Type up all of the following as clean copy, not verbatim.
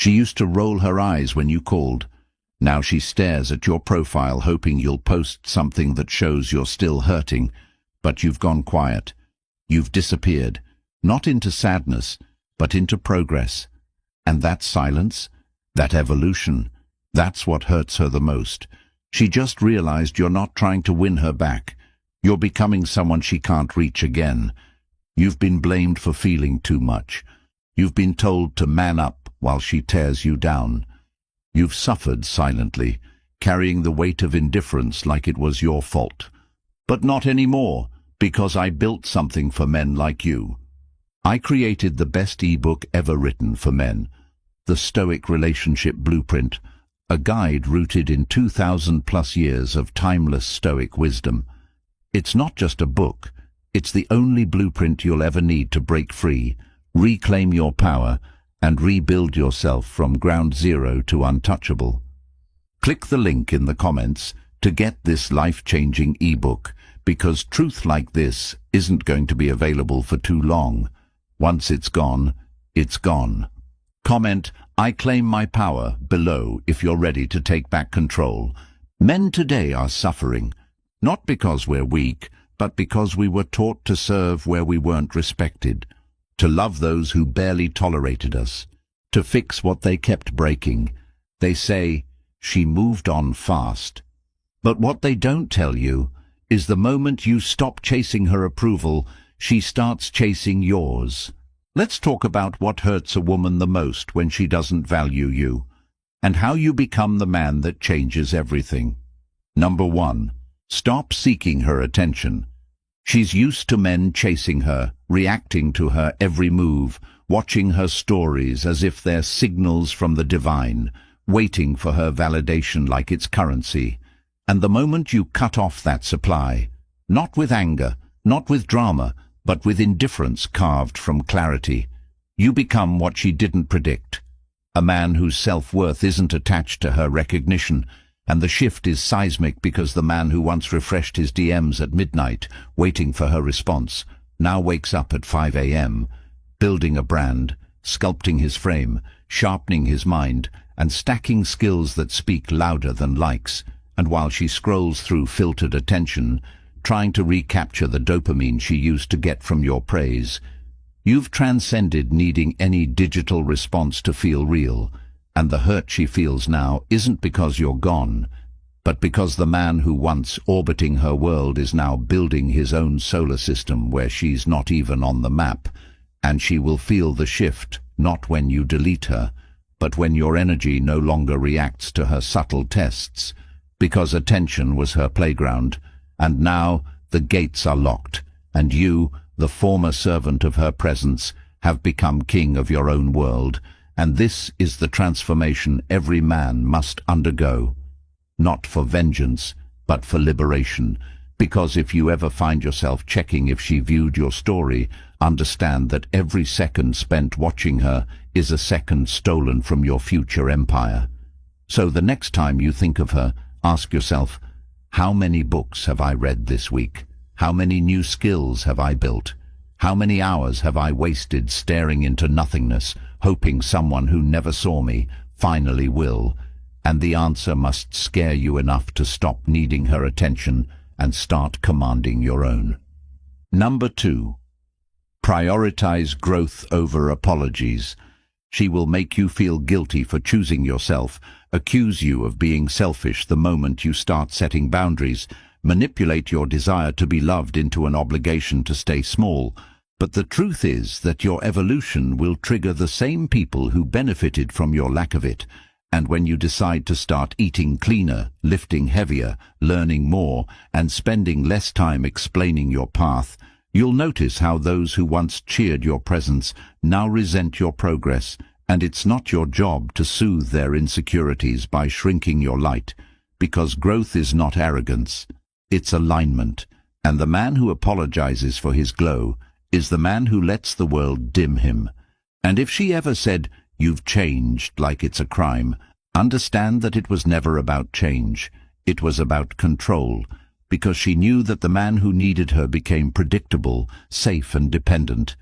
She used to roll her eyes when you called. Now she stares at your profile hoping you'll post something that shows you're still hurting, but you've gone quiet. You've disappeared, not into sadness, but into progress. And that silence, that evolution, that's what hurts her the most. She just realized you're not trying to win her back. You're becoming someone she can't reach again. You've been blamed for feeling too much. You've been told to man up while she tears you down. You've suffered silently, carrying the weight of indifference like it was your fault. But not anymore, because I built something for men like you. I created the best ebook ever written for men, the Stoic Relationship Blueprint, a guide rooted in 2,000+ years of timeless Stoic wisdom. It's not just a book, it's the only blueprint you'll ever need to break free, reclaim your power, and rebuild yourself from ground zero to untouchable. Click the link in the comments to get this life-changing ebook, because truth like this isn't going to be available for too long. Once it's gone, it's gone. Comment, "I claim my power," below if you're ready to take back control. Men today are suffering, not because we're weak, but because we were taught to serve where we weren't respected, to love those who barely tolerated us, to fix what they kept breaking. They say, "She moved on fast." But what they don't tell you is the moment you stop chasing her approval, she starts chasing yours. Let's talk about what hurts a woman the most when she doesn't value you, and how you become the man that changes everything. Number 1. Stop seeking her attention. She's used to men chasing her, reacting to her every move, watching her stories as if they're signals from the divine, waiting for her validation like it's currency. And the moment you cut off that supply, not with anger, not with drama, but with indifference carved from clarity, you become what she didn't predict. A man whose self-worth isn't attached to her recognition, and the shift is seismic because the man who once refreshed his DMs at midnight, waiting for her response, now wakes up at 5 a.m., building a brand, sculpting his frame, sharpening his mind, and stacking skills that speak louder than likes. And while she scrolls through filtered attention, trying to recapture the dopamine she used to get from your praise, you've transcended needing any digital response to feel real. And the hurt she feels now isn't because you're gone, but because the man who once orbiting her world is now building his own solar system where she's not even on the map. And she will feel the shift, not when you delete her, but when your energy no longer reacts to her subtle tests, because attention was her playground. And now the gates are locked, and you, the former servant of her presence, have become king of your own world. And this is the transformation every man must undergo, not for vengeance, but for liberation. Because if you ever find yourself checking if she viewed your story, understand that every second spent watching her is a second stolen from your future empire. So the next time you think of her, ask yourself, how many books have I read this week? How many new skills have I built? How many hours have I wasted staring into nothingness, hoping someone who never saw me finally will? And the answer must scare you enough to stop needing her attention and start commanding your own. Number 2. Prioritize growth over apologies. She will make you feel guilty for choosing yourself, accuse you of being selfish the moment you start setting boundaries, manipulate your desire to be loved into an obligation to stay small. But the truth is that your evolution will trigger the same people who benefited from your lack of it. And when you decide to start eating cleaner, lifting heavier, learning more, and spending less time explaining your path, you'll notice how those who once cheered your presence now resent your progress. And it's not your job to soothe their insecurities by shrinking your light, because growth is not arrogance, it's alignment. And the man who apologizes for his glow is the man who lets the world dim him. And if she ever said, "You've changed," like it's a crime, understand that it was never about change. It was about control, because she knew that the man who needed her became predictable, safe and dependent.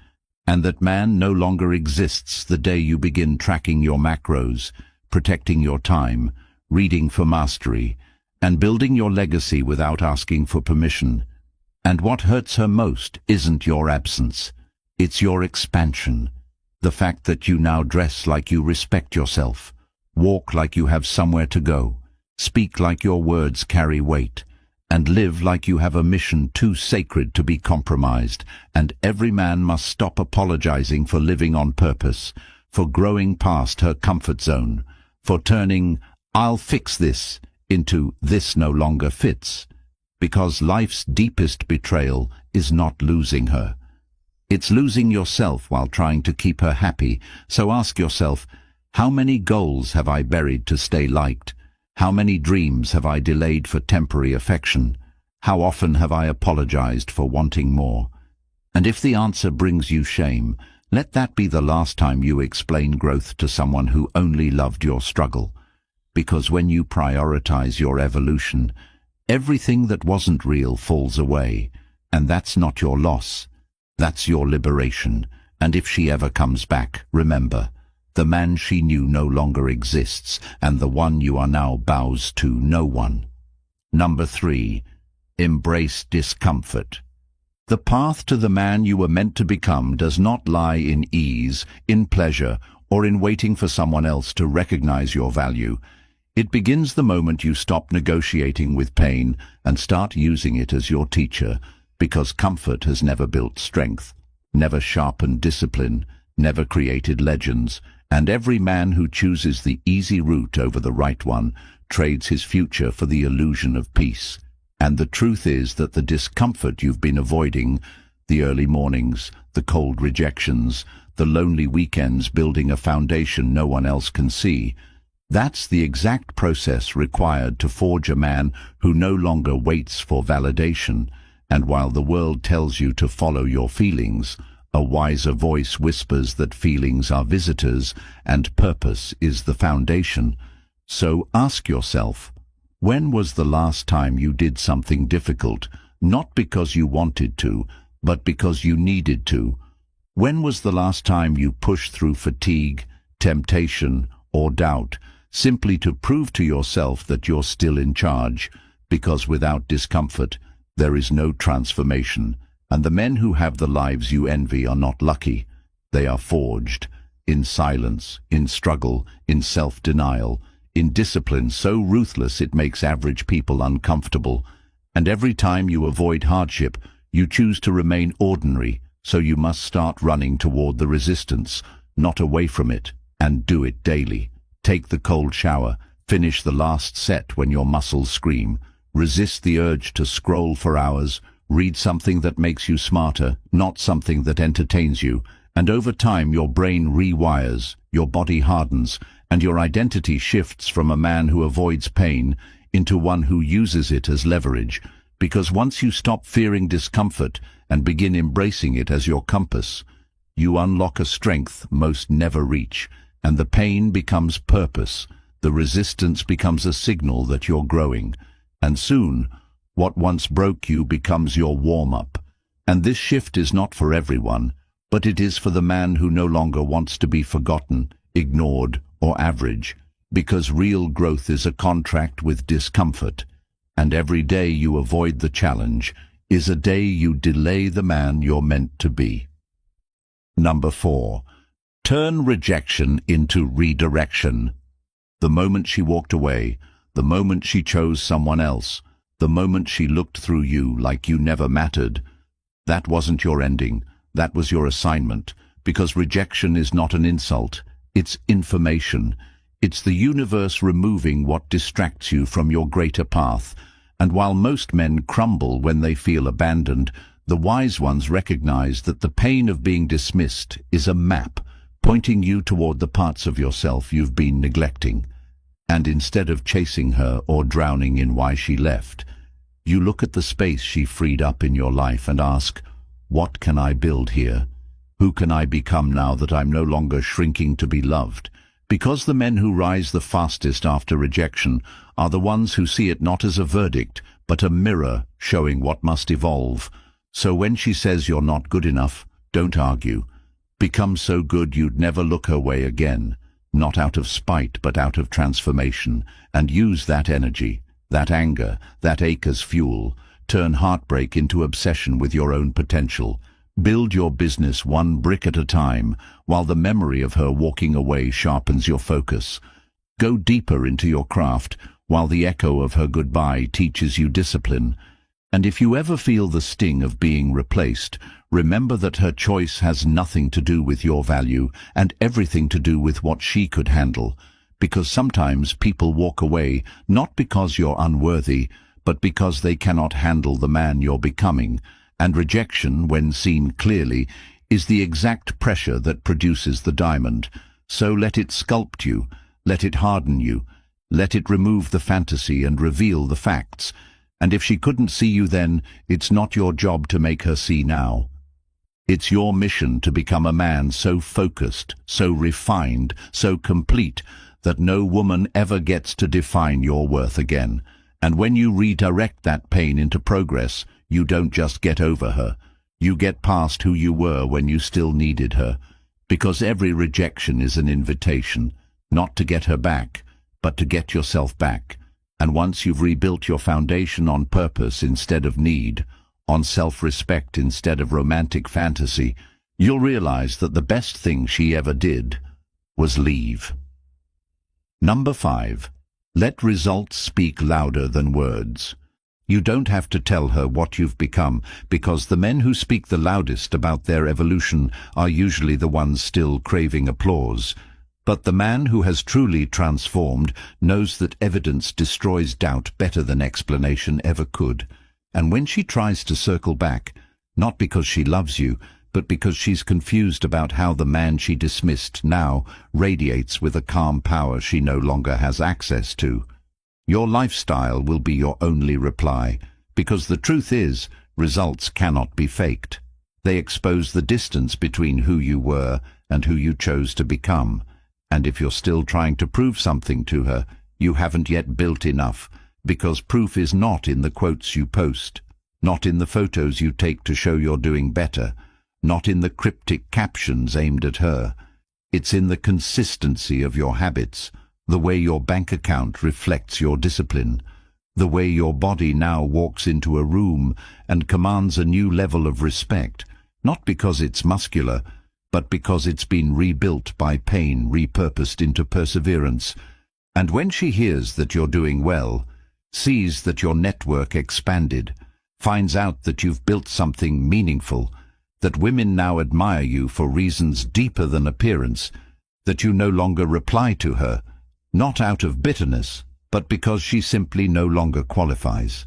and that man no longer exists the day you begin tracking your macros, protecting your time, reading for mastery, and building your legacy without asking for permission. And what hurts her most isn't your absence, it's your expansion. The fact that you now dress like you respect yourself, walk like you have somewhere to go, speak like your words carry weight, and live like you have a mission too sacred to be compromised. And every man must stop apologizing for living on purpose, for growing past her comfort zone, for turning "I'll fix this" into "this no longer fits." Because life's deepest betrayal is not losing her. It's losing yourself while trying to keep her happy. So ask yourself, how many goals have I buried to stay liked? How many dreams have I delayed for temporary affection? How often have I apologized for wanting more? And if the answer brings you shame, let that be the last time you explain growth to someone who only loved your struggle. Because when you prioritize your evolution, everything that wasn't real falls away, and that's not your loss. That's your liberation. And if she ever comes back, remember, the man she knew no longer exists, and the one you are now bows to no one. Number 3. Embrace discomfort. The path to the man you were meant to become does not lie in ease, in pleasure, or in waiting for someone else to recognize your value. It begins the moment you stop negotiating with pain and start using it as your teacher, because comfort has never built strength, never sharpened discipline, never created legends, and every man who chooses the easy route over the right one trades his future for the illusion of peace. And the truth is that the discomfort you've been avoiding, the early mornings, the cold rejections, the lonely weekends building a foundation no one else can see, that's the exact process required to forge a man who no longer waits for validation. And while the world tells you to follow your feelings, a wiser voice whispers that feelings are visitors and purpose is the foundation. So ask yourself, when was the last time you did something difficult, not because you wanted to, but because you needed to? When was the last time you pushed through fatigue, temptation, or doubt, simply to prove to yourself that you're still in charge? Because without discomfort, there is no transformation, and the men who have the lives you envy are not lucky. They are forged, in silence, in struggle, in self-denial, in discipline so ruthless it makes average people uncomfortable. And every time you avoid hardship, you choose to remain ordinary, so you must start running toward the resistance, not away from it, and do it daily. Take the cold shower, finish the last set when your muscles scream, resist the urge to scroll for hours, read something that makes you smarter, not something that entertains you, and over time your brain rewires, your body hardens, and your identity shifts from a man who avoids pain into one who uses it as leverage. Because once you stop fearing discomfort and begin embracing it as your compass, you unlock a strength most never reach, and the pain becomes purpose, the resistance becomes a signal that you're growing, and soon, what once broke you becomes your warm-up. And this shift is not for everyone, but it is for the man who no longer wants to be forgotten, ignored, or average, because real growth is a contract with discomfort, and every day you avoid the challenge is a day you delay the man you're meant to be. Number 4. Turn rejection into redirection. The moment she walked away, the moment she chose someone else, the moment she looked through you like you never mattered, that wasn't your ending, that was your assignment, because rejection is not an insult, it's information. It's the universe removing what distracts you from your greater path. And while most men crumble when they feel abandoned, the wise ones recognize that the pain of being dismissed is a map, pointing you toward the parts of yourself you've been neglecting. And instead of chasing her or drowning in why she left, you look at the space she freed up in your life and ask, what can I build here? Who can I become now that I'm no longer shrinking to be loved? Because the men who rise the fastest after rejection are the ones who see it not as a verdict, but a mirror showing what must evolve. So when she says you're not good enough, don't argue. Become so good you'd never look her way again, not out of spite but out of transformation, and use that energy, that anger, that ache as fuel. Turn heartbreak into obsession with your own potential. Build your business one brick at a time, while the memory of her walking away sharpens your focus. Go deeper into your craft, while the echo of her goodbye teaches you discipline. And if you ever feel the sting of being replaced, remember that her choice has nothing to do with your value and everything to do with what she could handle. Because sometimes people walk away not because you're unworthy, but because they cannot handle the man you're becoming. And rejection, when seen clearly, is the exact pressure that produces the diamond. So let it sculpt you, let it harden you, let it remove the fantasy and reveal the facts. And if she couldn't see you then, it's not your job to make her see now. It's your mission to become a man so focused, so refined, so complete, that no woman ever gets to define your worth again. And when you redirect that pain into progress, you don't just get over her. You get past who you were when you still needed her. Because every rejection is an invitation, not to get her back, but to get yourself back. And once you've rebuilt your foundation on purpose instead of need, on self-respect instead of romantic fantasy, you'll realize that the best thing she ever did was leave. Number 5. Let results speak louder than words. You don't have to tell her what you've become, because the men who speak the loudest about their evolution are usually the ones still craving applause. But the man who has truly transformed knows that evidence destroys doubt better than explanation ever could. And when she tries to circle back, not because she loves you, but because she's confused about how the man she dismissed now radiates with a calm power she no longer has access to, your lifestyle will be your only reply, because the truth is, results cannot be faked. They expose the distance between who you were and who you chose to become. And if you're still trying to prove something to her, you haven't yet built enough, because proof is not in the quotes you post, not in the photos you take to show you're doing better, not in the cryptic captions aimed at her. It's in the consistency of your habits, the way your bank account reflects your discipline, the way your body now walks into a room and commands a new level of respect, not because it's muscular, but because it's been rebuilt by pain repurposed into perseverance. And when she hears that you're doing well, sees that your network expanded, finds out that you've built something meaningful, that women now admire you for reasons deeper than appearance, that you no longer reply to her, not out of bitterness, but because she simply no longer qualifies.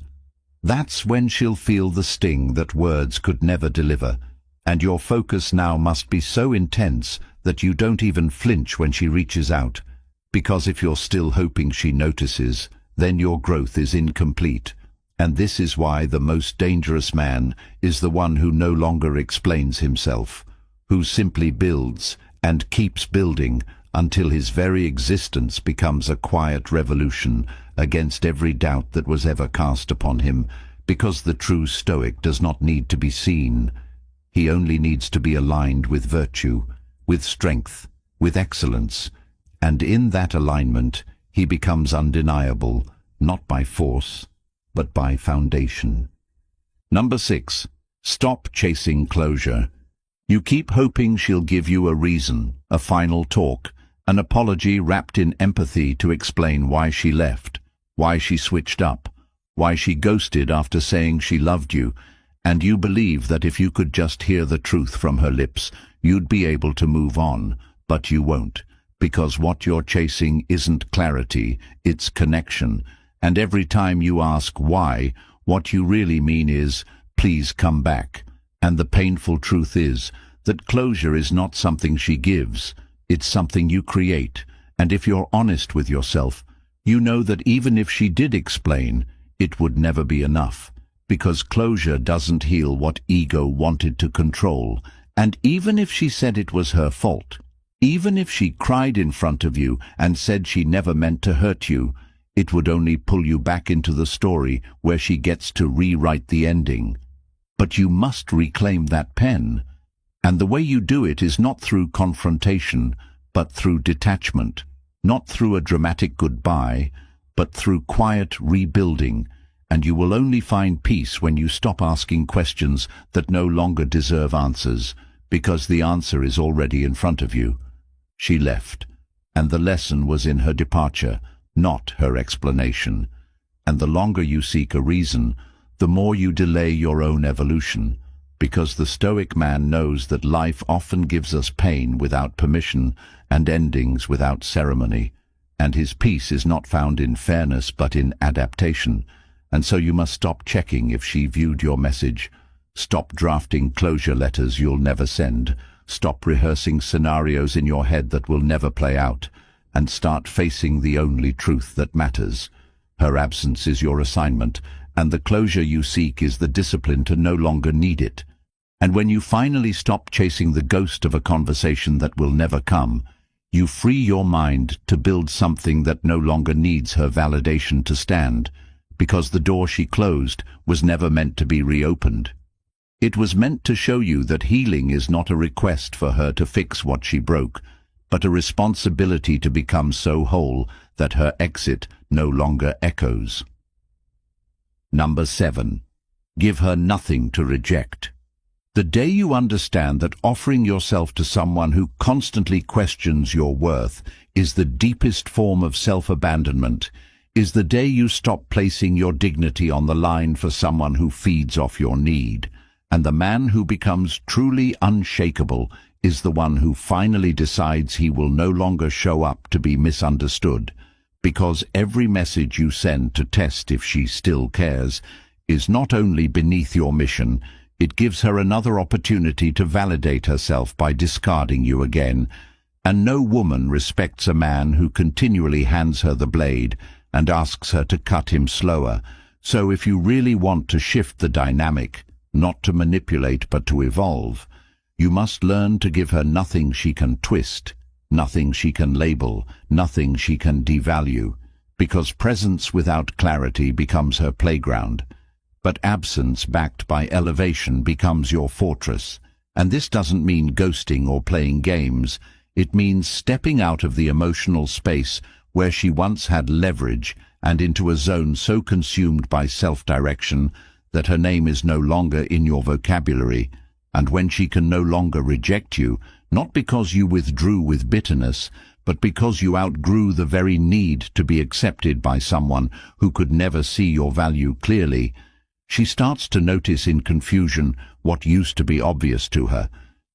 That's when she'll feel the sting that words could never deliver, and your focus now must be so intense that you don't even flinch when she reaches out, because if you're still hoping she notices, then your growth is incomplete. And this is why the most dangerous man is the one who no longer explains himself, who simply builds and keeps building until his very existence becomes a quiet revolution against every doubt that was ever cast upon him, because the true Stoic does not need to be seen. He only needs to be aligned with virtue, with strength, with excellence, and in that alignment he becomes undeniable, not by force, but by foundation. Number 6. Stop chasing closure. You keep hoping she'll give you a reason, a final talk, an apology wrapped in empathy to explain why she left, why she switched up, why she ghosted after saying she loved you, and you believe that if you could just hear the truth from her lips, you'd be able to move on, but you won't, because what you're chasing isn't clarity, it's connection, and every time you ask why, what you really mean is, please come back. And the painful truth is that closure is not something she gives, it's something you create, and if you're honest with yourself, you know that even if she did explain, it would never be enough, because closure doesn't heal what ego wanted to control, and even if she said it was her fault, even if she cried in front of you and said she never meant to hurt you, it would only pull you back into the story where she gets to rewrite the ending. But you must reclaim that pen. And the way you do it is not through confrontation, but through detachment, not through a dramatic goodbye, but through quiet rebuilding, and you will only find peace when you stop asking questions that no longer deserve answers, because the answer is already in front of you. She left, and the lesson was in her departure, not her explanation. And the longer you seek a reason, the more you delay your own evolution, because the Stoic man knows that life often gives us pain without permission and endings without ceremony, and his peace is not found in fairness but in adaptation. And so you must stop checking if she viewed your message, stop drafting closure letters you'll never send, stop rehearsing scenarios in your head that will never play out, and start facing the only truth that matters. Her absence is your assignment, and the closure you seek is the discipline to no longer need it. And when you finally stop chasing the ghost of a conversation that will never come, you free your mind to build something that no longer needs her validation to stand, because the door she closed was never meant to be reopened. It was meant to show you that healing is not a request for her to fix what she broke, but a responsibility to become so whole that her exit no longer echoes. Number 7. Give her nothing to reject. The day you understand that offering yourself to someone who constantly questions your worth is the deepest form of self-abandonment, is the day you stop placing your dignity on the line for someone who feeds off your need. And the man who becomes truly unshakable is the one who finally decides he will no longer show up to be misunderstood, because every message you send to test if she still cares is not only beneath your mission, it gives her another opportunity to validate herself by discarding you again. And no woman respects a man who continually hands her the blade and asks her to cut him slower. So if you really want to shift the dynamic, not to manipulate but to evolve, you must learn to give her nothing she can twist, nothing she can label, nothing she can devalue, because presence without clarity becomes her playground. But absence backed by elevation becomes your fortress. And this doesn't mean ghosting or playing games. It means stepping out of the emotional space where she once had leverage and into a zone so consumed by self-direction that her name is no longer in your vocabulary. And when she can no longer reject you, not because you withdrew with bitterness, but because you outgrew the very need to be accepted by someone who could never see your value clearly, she starts to notice in confusion what used to be obvious to her,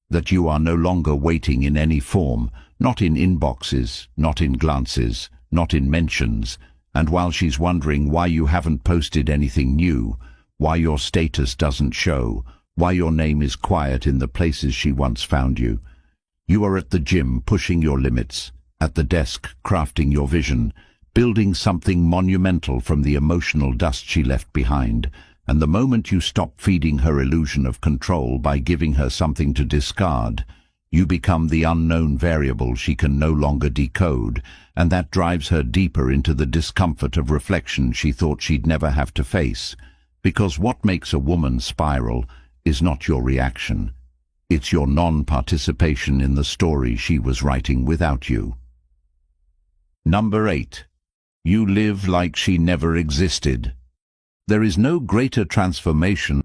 that you are no longer waiting in any form, not in inboxes, not in glances, not in mentions, and while she's wondering why you haven't posted anything new, why your status doesn't show, why your name is quiet in the places she once found you, you are at the gym pushing your limits, at the desk crafting your vision, building something monumental from the emotional dust she left behind. And the moment you stop feeding her illusion of control by giving her something to discard, you become the unknown variable she can no longer decode, and that drives her deeper into the discomfort of reflection she thought she'd never have to face. Because what makes a woman spiral is not your reaction. It's your non-participation in the story she was writing without you. Number 8. You live like she never existed. There is no greater transformation